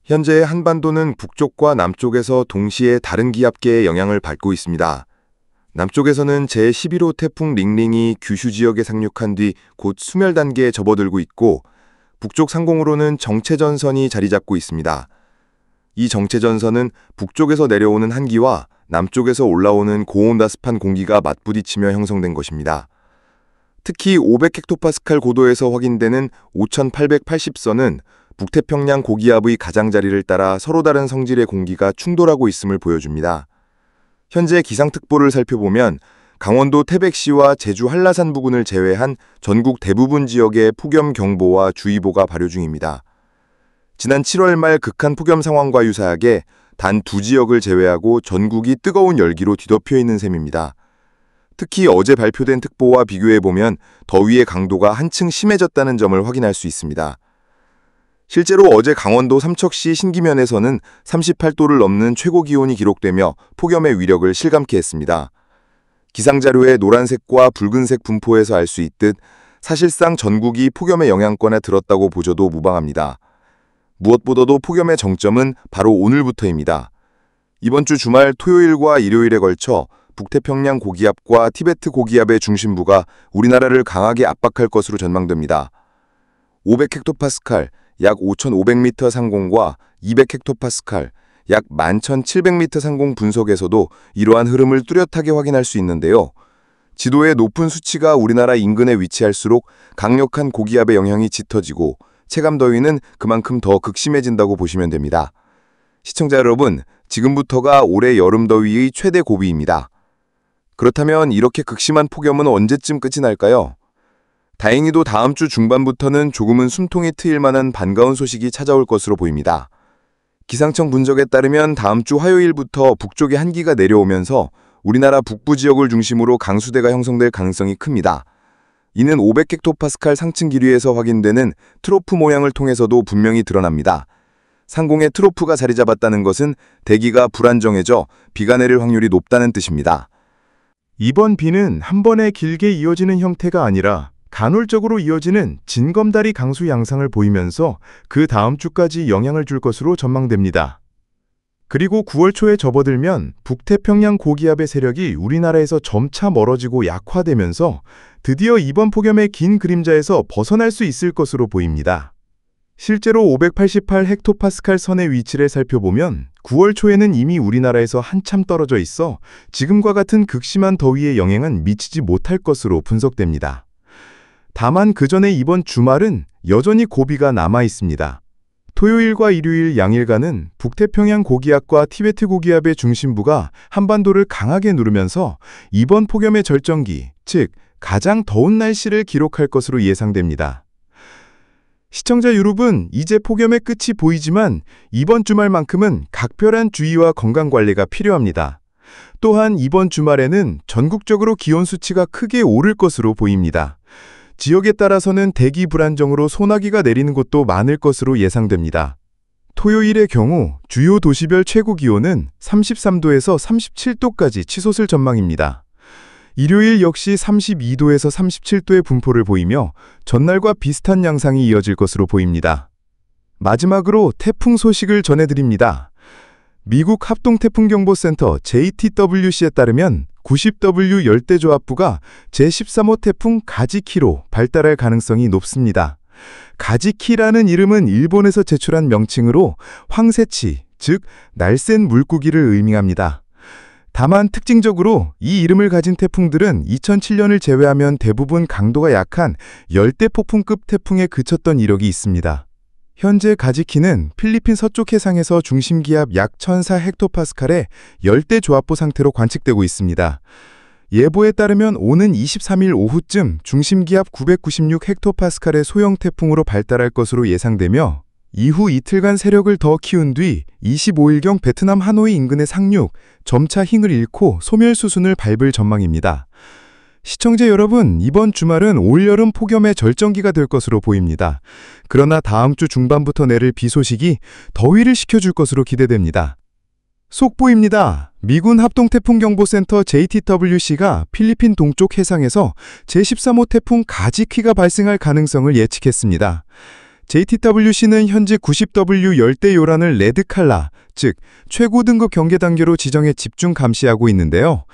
현재 한반도는 북쪽과 남쪽에서 동시에 다른 기압계의 영향을 받고 있습니다. 남쪽에서는 제11호 태풍 링링이 규슈 지역에 상륙한 뒤 곧 수멸 단계에 접어들고 있고, 북쪽 상공으로는 정체전선이 자리 잡고 있습니다. 이 정체전선은 북쪽에서 내려오는 한기와 남쪽에서 올라오는 고온다습한 공기가 맞부딪히며 형성된 것입니다. 특히 500헥토파스칼 고도에서 확인되는 5880선은 북태평양 고기압의 가장자리를 따라 서로 다른 성질의 공기가 충돌하고 있음을 보여줍니다. 현재 기상특보를 살펴보면 강원도 태백시와 제주 한라산 부근을 제외한 전국 대부분 지역에 폭염경보와 주의보가 발효 중입니다. 지난 7월 말 극한 폭염 상황과 유사하게 단 2지역을 제외하고 전국이 뜨거운 열기로 뒤덮여 있는 셈입니다. 특히 어제 발표된 특보와 비교해보면 더위의 강도가 한층 심해졌다는 점을 확인할 수 있습니다. 실제로 어제 강원도 삼척시 신기면에서는 38도를 넘는 최고 기온이 기록되며 폭염의 위력을 실감케 했습니다. 기상자료의 노란색과 붉은색 분포에서 알 수 있듯 사실상 전국이 폭염의 영향권에 들었다고 보셔도 무방합니다. 무엇보다도 폭염의 정점은 바로 오늘부터입니다. 이번 주 주말 토요일과 일요일에 걸쳐 북태평양 고기압과 티베트 고기압의 중심부가 우리나라를 강하게 압박할 것으로 전망됩니다. 500헥토파스칼, 약 5,500m 상공과 200헥토파스칼, 약 11,700m 상공 분석에서도 이러한 흐름을 뚜렷하게 확인할 수 있는데요. 지도의 높은 수치가 우리나라 인근에 위치할수록 강력한 고기압의 영향이 짙어지고 체감더위는 그만큼 더 극심해진다고 보시면 됩니다. 시청자 여러분, 지금부터가 올해 여름더위의 최대 고비입니다. 그렇다면 이렇게 극심한 폭염은 언제쯤 끝이 날까요? 다행히도 다음 주 중반부터는 조금은 숨통이 트일 만한 반가운 소식이 찾아올 것으로 보입니다. 기상청 분석에 따르면 다음 주 화요일부터 북쪽에 한기가 내려오면서 우리나라 북부 지역을 중심으로 강수대가 형성될 가능성이 큽니다. 이는 500헥토파스칼 상층 기류에서 확인되는 트로프 모양을 통해서도 분명히 드러납니다. 상공에 트로프가 자리 잡았다는 것은 대기가 불안정해져 비가 내릴 확률이 높다는 뜻입니다. 이번 비는 한 번에 길게 이어지는 형태가 아니라 간헐적으로 이어지는 진검다리 강수 양상을 보이면서 그 다음 주까지 영향을 줄 것으로 전망됩니다. 그리고 9월 초에 접어들면 북태평양 고기압의 세력이 우리나라에서 점차 멀어지고 약화되면서 드디어 이번 폭염의 긴 그림자에서 벗어날 수 있을 것으로 보입니다. 실제로 588헥토파스칼 선의 위치를 살펴보면 9월 초에는 이미 우리나라에서 한참 떨어져 있어 지금과 같은 극심한 더위의 영향은 미치지 못할 것으로 분석됩니다. 다만 그 전에 이번 주말은 여전히 고비가 남아 있습니다. 토요일과 일요일 양일간은 북태평양 고기압과 티베트 고기압의 중심부가 한반도를 강하게 누르면서 이번 폭염의 절정기, 즉 가장 더운 날씨를 기록할 것으로 예상됩니다. 시청자 여러분, 이제 폭염의 끝이 보이지만 이번 주말만큼은 각별한 주의와 건강관리가 필요합니다. 또한 이번 주말에는 전국적으로 기온 수치가 크게 오를 것으로 보입니다. 지역에 따라서는 대기 불안정으로 소나기가 내리는 곳도 많을 것으로 예상됩니다. 토요일의 경우 주요 도시별 최고 기온은 33도에서 37도까지 치솟을 전망입니다. 일요일 역시 32도에서 37도의 분포를 보이며 전날과 비슷한 양상이 이어질 것으로 보입니다. 마지막으로 태풍 소식을 전해드립니다. 미국 합동태풍경보센터 JTWC에 따르면 90W 열대조합부가 제13호 태풍 가지키로 발달할 가능성이 높습니다. 가지키라는 이름은 일본에서 제출한 명칭으로 황새치, 즉 날쌘 물고기를 의미합니다. 다만 특징적으로 이 이름을 가진 태풍들은 2007년을 제외하면 대부분 강도가 약한 열대폭풍급 태풍에 그쳤던 이력이 있습니다. 현재 가지키는 필리핀 서쪽 해상에서 중심기압 약 1004헥토파스칼의 열대조합부 상태로 관측되고 있습니다. 예보에 따르면 오는 23일 오후쯤 중심기압 996헥토파스칼의 소형 태풍으로 발달할 것으로 예상되며 이후 이틀간 세력을 더 키운 뒤 25일경 베트남 하노이 인근에 상륙, 점차 힘을 잃고 소멸 수순을 밟을 전망입니다. 시청자 여러분, 이번 주말은 올여름 폭염의 절정기가 될 것으로 보입니다. 그러나 다음 주 중반부터 내릴 비 소식이 더위를 식혀줄 것으로 기대됩니다. 속보입니다. 미군 합동태풍경보센터 JTWC가 필리핀 동쪽 해상에서 제13호 태풍 가지키가 발생할 가능성을 예측했습니다. JTWC는 현재 90W 열대 요란을 레드 칼라, 즉 최고 등급 경계 단계로 지정해 집중 감시하고 있는데요.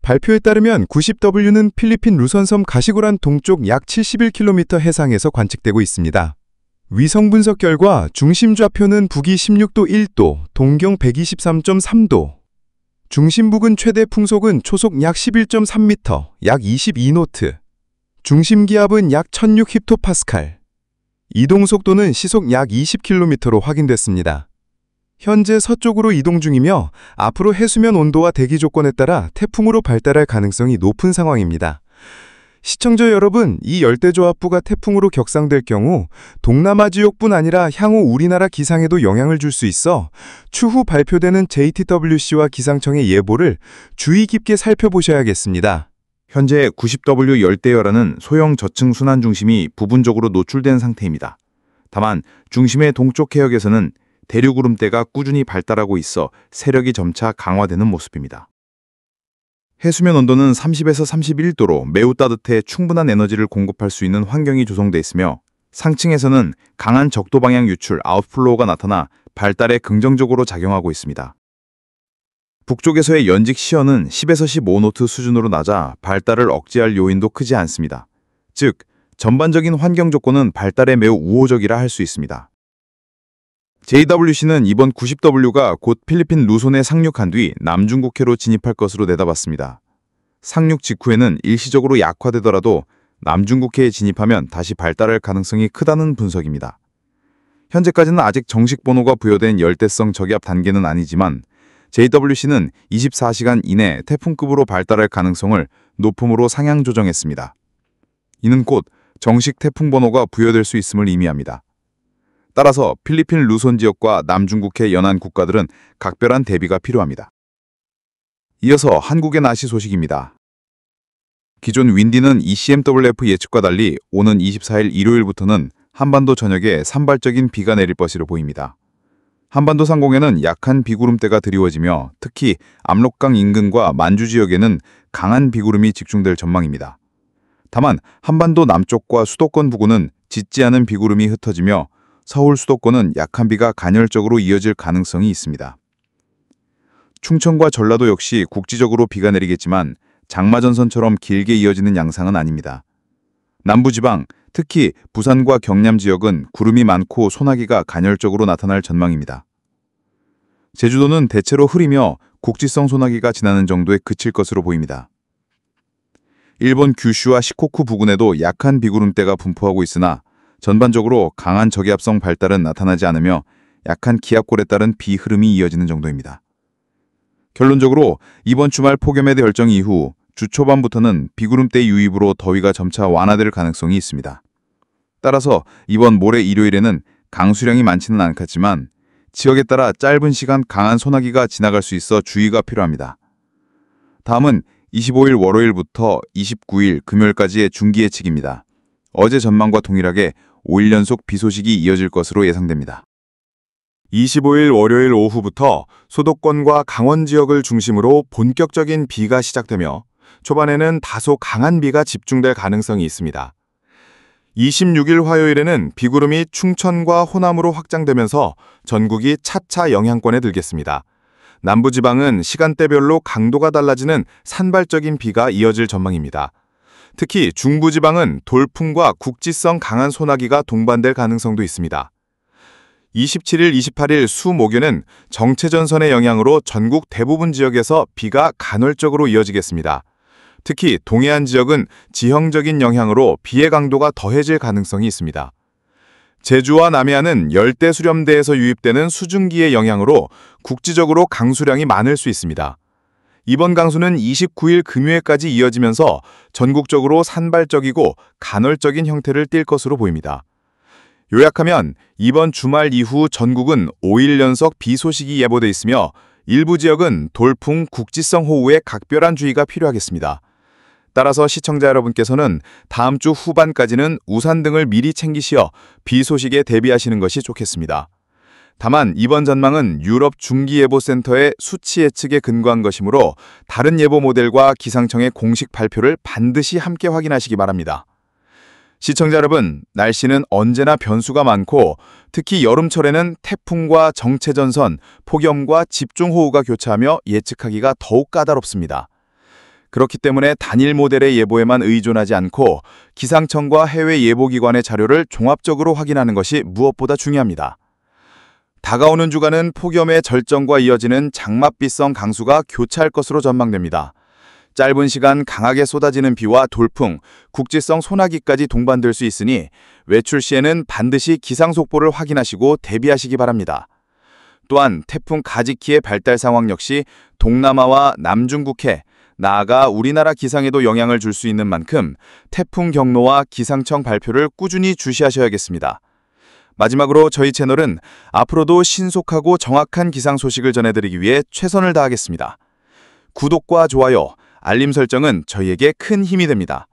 발표에 따르면 90W는 필리핀 루선섬 가시고란 동쪽 약 71km 해상에서 관측되고 있습니다. 위성 분석 결과 중심 좌표는 북위 16도 1도, 동경 123.3도. 중심 부근 최대 풍속은 초속 약 11.3m, 약 22노트. 중심 기압은 약 1006헥토파스칼. 이동 속도는 시속 약 20km로 확인됐습니다. 현재 서쪽으로 이동 중이며 앞으로 해수면 온도와 대기 조건에 따라 태풍으로 발달할 가능성이 높은 상황입니다. 시청자 여러분, 이 열대저하부가 태풍으로 격상될 경우 동남아 지역뿐 아니라 향후 우리나라 기상에도 영향을 줄 수 있어 추후 발표되는 JTWC와 기상청의 예보를 주의 깊게 살펴보셔야겠습니다. 현재 90W 열대열화는 소형 저층 순환 중심이 부분적으로 노출된 상태입니다. 다만 중심의 동쪽 해역에서는 대류구름대가 꾸준히 발달하고 있어 세력이 점차 강화되는 모습입니다. 해수면 온도는 30에서 31도로 매우 따뜻해 충분한 에너지를 공급할 수 있는 환경이 조성돼 있으며 상층에서는 강한 적도 방향 유출 아웃플로우가 나타나 발달에 긍정적으로 작용하고 있습니다. 북쪽에서의 연직 시어는 10에서 15노트 수준으로 낮아 발달을 억제할 요인도 크지 않습니다. 즉, 전반적인 환경 조건은 발달에 매우 우호적이라 할 수 있습니다. JWC는 이번 90W가 곧 필리핀 루손에 상륙한 뒤 남중국해로 진입할 것으로 내다봤습니다. 상륙 직후에는 일시적으로 약화되더라도 남중국해에 진입하면 다시 발달할 가능성이 크다는 분석입니다. 현재까지는 아직 정식 번호가 부여된 열대성 저기압 단계는 아니지만 JWC는 24시간 이내 태풍급으로 발달할 가능성을 높음으로 상향 조정했습니다. 이는 곧 정식 태풍 번호가 부여될 수 있음을 의미합니다. 따라서 필리핀 루손 지역과 남중국해 연안 국가들은 각별한 대비가 필요합니다. 이어서 한국의 날씨 소식입니다. 기존 윈디는 ECMWF 예측과 달리 오는 24일 일요일부터는 한반도 전역에 산발적인 비가 내릴 것으로 보입니다. 한반도 상공에는 약한 비구름대가 드리워지며 특히 압록강 인근과 만주 지역에는 강한 비구름이 집중될 전망입니다. 다만 한반도 남쪽과 수도권 부근은 짙지 않은 비구름이 흩어지며 서울 수도권은 약한 비가 간헐적으로 이어질 가능성이 있습니다. 충청과 전라도 역시 국지적으로 비가 내리겠지만 장마전선처럼 길게 이어지는 양상은 아닙니다. 남부지방, 특히 부산과 경남 지역은 구름이 많고 소나기가 간헐적으로 나타날 전망입니다. 제주도는 대체로 흐리며 국지성 소나기가 지나는 정도에 그칠 것으로 보입니다. 일본 규슈와 시코쿠 부근에도 약한 비구름대가 분포하고 있으나 전반적으로 강한 저기압성 발달은 나타나지 않으며 약한 기압골에 따른 비 흐름이 이어지는 정도입니다. 결론적으로 이번 주말 폭염의 결정 이후 주 초반부터는 비구름대 유입으로 더위가 점차 완화될 가능성이 있습니다. 따라서 이번 모레 일요일에는 강수량이 많지는 않겠지만 지역에 따라 짧은 시간 강한 소나기가 지나갈 수 있어 주의가 필요합니다. 다음은 25일 월요일부터 29일 금요일까지의 중기 예측입니다. 어제 전망과 동일하게 5일 연속 비 소식이 이어질 것으로 예상됩니다. 25일 월요일 오후부터 수도권과 강원 지역을 중심으로 본격적인 비가 시작되며 초반에는 다소 강한 비가 집중될 가능성이 있습니다. 26일 화요일에는 비구름이 충천과 호남으로 확장되면서 전국이 차차 영향권에 들겠습니다. 남부지방은 시간대별로 강도가 달라지는 산발적인 비가 이어질 전망입니다. 특히 중부지방은 돌풍과 국지성 강한 소나기가 동반될 가능성도 있습니다. 27일, 28일 수, 목요는 정체전선의 영향으로 전국 대부분 지역에서 비가 간헐적으로 이어지겠습니다. 특히 동해안 지역은 지형적인 영향으로 비의 강도가 더해질 가능성이 있습니다. 제주와 남해안은 열대 수렴대에서 유입되는 수증기의 영향으로 국지적으로 강수량이 많을 수 있습니다. 이번 강수는 29일 금요일까지 이어지면서 전국적으로 산발적이고 간헐적인 형태를 띨 것으로 보입니다. 요약하면 이번 주말 이후 전국은 5일 연속 비 소식이 예보돼 있으며 일부 지역은 돌풍, 국지성 호우에 각별한 주의가 필요하겠습니다. 따라서 시청자 여러분께서는 다음 주 후반까지는 우산 등을 미리 챙기시어 비 소식에 대비하시는 것이 좋겠습니다. 다만 이번 전망은 유럽 중기예보센터의 수치 예측에 근거한 것이므로 다른 예보 모델과 기상청의 공식 발표를 반드시 함께 확인하시기 바랍니다. 시청자 여러분, 날씨는 언제나 변수가 많고 특히 여름철에는 태풍과 정체전선, 폭염과 집중호우가 교차하며 예측하기가 더욱 까다롭습니다. 그렇기 때문에 단일 모델의 예보에만 의존하지 않고 기상청과 해외 예보기관의 자료를 종합적으로 확인하는 것이 무엇보다 중요합니다. 다가오는 주간은 폭염의 절정과 이어지는 장맛비성 강수가 교차할 것으로 전망됩니다. 짧은 시간 강하게 쏟아지는 비와 돌풍, 국지성 소나기까지 동반될 수 있으니 외출 시에는 반드시 기상 속보를 확인하시고 대비하시기 바랍니다. 또한 태풍 가지키의 발달 상황 역시 동남아와 남중국해, 나아가 우리나라 기상에도 영향을 줄 수 있는 만큼 태풍 경로와 기상청 발표를 꾸준히 주시하셔야겠습니다. 마지막으로 저희 채널은 앞으로도 신속하고 정확한 기상 소식을 전해드리기 위해 최선을 다하겠습니다. 구독과 좋아요, 알림 설정은 저희에게 큰 힘이 됩니다.